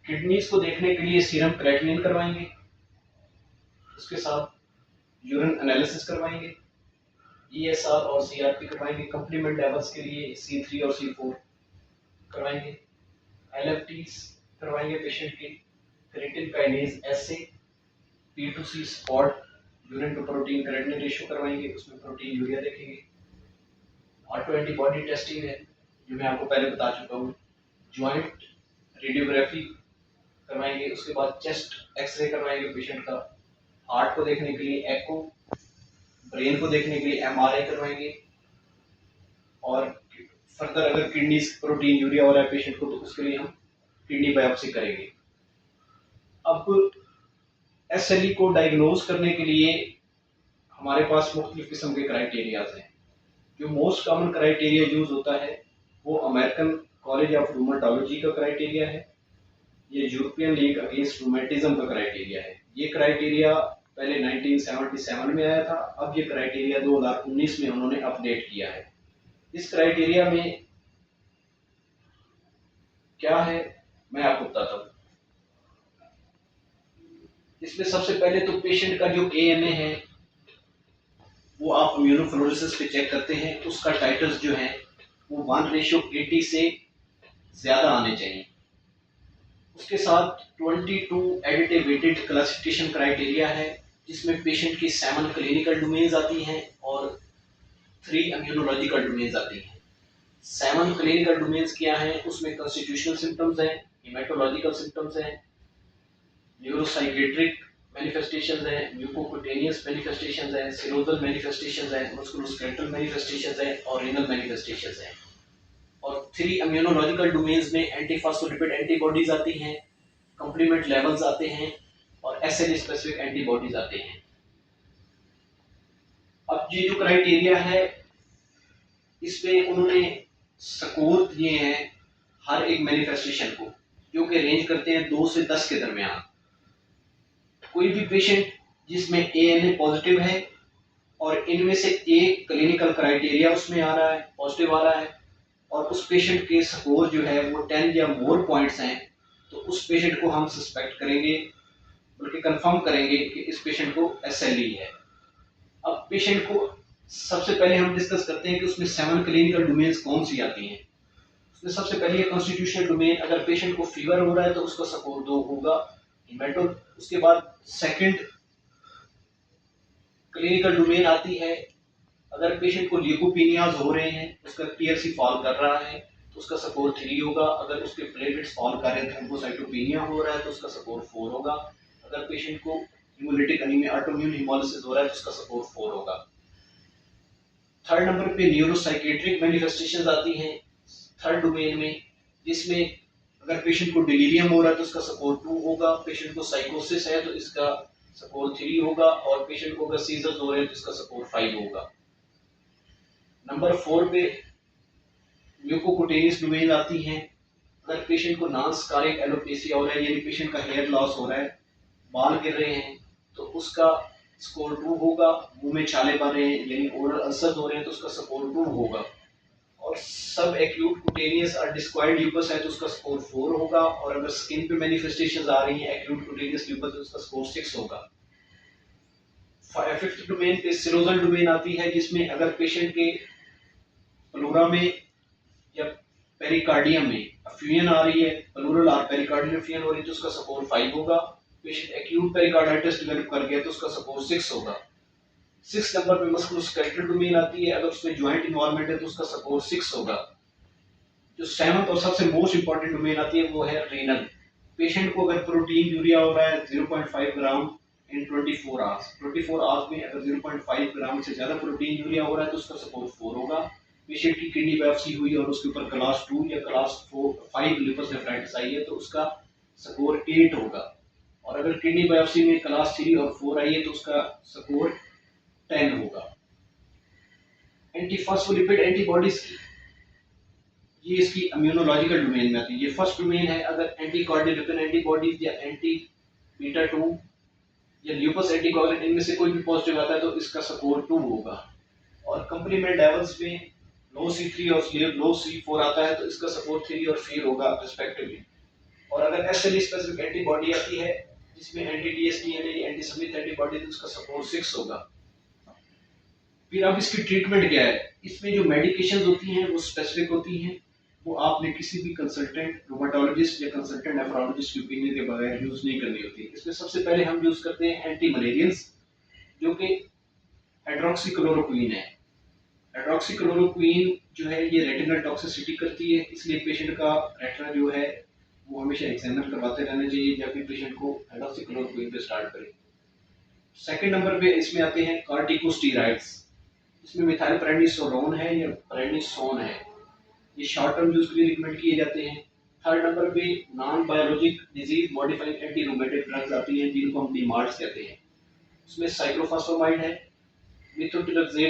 Kidneys को देखने के लिए सीरम क्रेटिनिन करवाएंगे, उसके साथ यूरिन एनालिसिस करवाएंगे, ESR और CRP करवाएंगे, कंप्लीमेंट लेवल्स के लिए C3 और C4 करवाएंगे, LFTs करवाएंगे पेशेंट की, creatine kinase assay, P2C spot, urine to protein creatinine ratio करवाएंगे, उसमें प्रोटीन यूरिया देखेंगे। ऑटो एंटीबॉडी टेस्टिंग है जो मैं आपको पहले बता चुका हूँ। जॉइंट रेडियोग्राफी करवाएंगे, उसके बाद चेस्ट एक्सरे करवाएंगे पेशेंट का, हार्ट को देखने के लिए एको, ब्रेन को देखने के लिए MRI करवाएंगे, और फर्दर अगर किडनी प्रोटीन यूरिया हो रहा है पेशेंट को तो उसके लिए हम किडनी बायोप्सी करेंगे। अब SLE को डायग्नोज करने के लिए हमारे पास मुख्तलिफ किस्म के क्राइटेरियाज हैं। जो मोस्ट कॉमन क्राइटेरिया यूज होता है वो अमेरिकन कॉलेज ऑफ रूमेटोलॉजी का क्राइटेरिया है, ये यूरोपियन लीग अगेंस्ट रूमेटिज्म का क्राइटेरिया है। ये क्राइटेरिया पहले 1977 में आया था, अब ये क्राइटेरिया 2019 में उन्होंने अपडेट किया है। इस क्राइटेरिया में क्या है मैं आपको बताता हूँ। इसमें सबसे पहले तो पेशेंट का जो ANA है वो आप इम्यूनोफ्लोरेसिस पे चेक करते हैं, उसका टाइटर्स जो है वो 1:80 से ज्यादा आने चाहिए। उसके साथ 22 एडिटिव वेटेड क्लासिफिकेशन क्राइटेरिया है जिसमें पेशेंट की 7 क्लिनिकल डोमेन्स आती हैं और 3 इम्यूनोलॉजिकल डोमेन्स आती हैं। 7 क्लिनिकल डोमेन्स क्या हैं, उसमें कॉन्स्टिट्यूशनल सिम्टम्स हैं, हेमेटोलॉजिकल सिम्टम्स हैं, न्यूरोसाइकेट्रिक मैनिफेस्टेशंस हैं, म्यूकोकुटेनियस मैनिफेस्टेशंस हैं, सीरोजल मैनिफेस्टेशंस हैं, मस्कुलोस्केलेटल मैनिफेस्टेशंस हैं और रीनल मैनिफेस्टेशंस हैं। और 3 इम्यूनोलॉजिकल डोमेन्स में एंटीफॉस्फोलिपिड एंटीबॉडीज आती हैं, कंप्लीमेंट लेवल्स आते हैं और SLE स्पेसिफिक एंटीबॉडीज आते हैं। अब ये जो क्राइटेरिया है इसमें उन्होंने स्कोर दिए हैं हर एक मैनिफेस्टेशन को, जो कि रेंज करते हैं 2 से 10 के दरमियान। कोई भी पेशेंट जिसमें ANA पॉजिटिव है और इनमें से एक क्लिनिकल क्राइटेरिया उसमें आ रहा है, पॉजिटिव आ रहा है, और उस पेशेंट के स्कोर जो है वो 10 या मोर पॉइंट्स हैं, तो उस पेशेंट को हम सस्पेक्ट करेंगे, बल्कि कंफर्म करेंगे कि इस पेशेंट को SLE है। अब पेशेंट को सबसे पहले हम डिस्कस करते हैं कि उसमें 7 क्लिनिकल डोमेन्स कौन सी आती हैं। उसमें सबसे पहले कॉन्स्टिट्यूशनल डोमेन, अगर पेशेंट को फीवर हो रहा है तो उसका स्कोर 2 होगा। हेमेटो उसके बाद सेकंड क्लिनिकल डोमेन आती है, अगर पेशेंट को ल्यूकोपेनियाज हो रहे हैं, उसका TLC फॉल कर रहा है तो उसका स्कोर 3 होगा। अगर उसके प्लेटलेट्स फॉल कर रहे हैं, थ्रोम्बोसाइटोपेनिया हो रहा है तो उसका स्कोर 4 होगा। अगर पेशेंट को हेमोलिटिक एनीमिया, ऑटोइम्यून हेमोलिसिस हो रहा है तो उसका स्कोर 4 होगा। थर्ड नंबर पे न्यूरोसाइकेट्रिक मैनिफेस्टेशंस आती हैं थर्ड डोमेन में, जिसमें अगर पेशेंट को डिलीरियम हो रहा है तो उसका स्कोर 2 होगा, पेशेंट को साइकोसिस है तो इसका स्कोर 3 होगा, और पेशेंट को अगर सीजर्स हो रहे हैं तो इसका स्कोर 5 होगा। नंबर 4 पे म्यूकोकुटेनियस डोमेन आती हैं, अगर पेशेंट को नॉन स्कारिक एलोपेसिया हो रहा है, यानी पेशेंट का हेयर लॉस हो रहा है, बाल गिर रहे हैं, तो उसका स्कोर 2 होगा। मुंह में छाले बन रहे हैं यानी ओरल अल्सर हो रहे हैं तो उसका स्कोर 2 होगा। और सब एक्यूट कुटेनियस और डिस्क्वायर्ड ल्यूपस है तो उसका स्कोर 4 होगा। और अगर स्किन पे मैनिफेस्टेशंस आ रही हैं एक्यूट कुटेनियस ल्यूपस तो उसका स्कोर 6 होगा। फिफ्थ डोमेन पे सीरोजल डोमेन आती है, जिसमें अगर पेशेंट के प्लूरा में या पेरिकार्डियम में एफ्यूजन आ रही है, प्लूरल और पेरिकार्डियल एफ्यूजन हो रही है तो उसका स्कोर 5 होगा। पेशेंट एक्यूट पेरिकार्डाइटिस डेवलप कर गया तो उसका स्कोर 6 होगा। 6 नंबर पे मस्कुलोस्केलेटल डोमेन आती है, अगर उसमें ज्वाइंट इन्वॉल्वमेंट है तो उसका स्कोर 6 होगा। जो 7th और सबसे मोस्ट इंपॉर्टेंट डोमेन आती है वो है रीनल। पेशेंट को अगर प्रोटीन यूरिया हो रहा है 0.5 ग्राम इन 24 आवर्स, 24 आवर्स में अगर 0.5 ग्राम से ज्यादा प्रोटीन यूरिया हो रहा है तो उसका स्कोर 4 होगा। पेशेंट की किडनी बायोप्सी हुई और उसके ऊपर क्लास 2 या क्लास 5 लिपस नेफ्राइटिस आई है तो उसका स्कोर 8 होगा। और अगर किडनी बायोप्सी में क्लास 3 और 4 आई है तो उसका स्कोर 10 होगा। एंटीफॉस्फोलिपिड एंटीबॉडीज की ये इसकी इम्यूनोलॉजिकल डोमेन में आती है। ये फर्स्ट डोमेन है, अगर एंटीकॉर्डियोलिपिन एंटीबॉडीज या एंटी बीटा 2 या ल्यूपस एंटीकोगुलेंट इनमें से कोई भी पॉजिटिव आता है तो इसका स्कोर 2 होगा। और कंप्लीमेंट लेवल्स में लो C3 और लो C4 आता है तो इसका स्कोर 3 और 4 होगा रिस्पेक्टिवली। और अगर एसएलई स्पेसिफिक एंटीबॉडी आती है जिसमें एंटी डीएसडी यानी एंटी स्मिथ एंटीबॉडी, तो उसका सपोर्ट 6 होगा। फिर अब इसकी ट्रीटमेंट क्या है? इसमें जो मेडिकेशंस होती हैं वो स्पेसिफिक होती हैं, वो आपने किसी भी कंसल्टेंट रोमाटोलॉजिस्ट या कंसल्टेंट नेफ्रोलॉजिस्ट की ओपिनियन के बगैर यूज नहीं करनी होती। इसमें सबसे पहले हम यूज करते हैं एंटी मलेरियंस, जो कि हाइड्रोक्सीक्लोरोक्वीन है। हाइड्रोक्सीक्लोरोक्वीन जो है ये रेटिनल टॉक्सिसिटी करती है, इसलिए पेशेंट का रेटिना जो है वो हमेशा एग्जामिन करवाते रहना चाहिए जब भी पेशेंट को हाइड्रोक्सीक्लोरोक्वीन पे स्टार्ट करें। सेकंड नंबर पे इसमें आते हैं कार्टिकोस्टेरॉइड्स, इसमें मिथाइलप्रेडनिसोलोन है या प्रेडनिसोन है, ये शॉर्ट टर्म यूज के लिए रिकमेंड किए जाते हैं। थर्ड नंबर पे non biologic disease modifying anti rheumatic drugs आती हैं जिनको हम डीमार्ट्स कहते हैं, उसमें साइक्लोफॉस्फेमाइड है, मिथोट्रिलग्जेड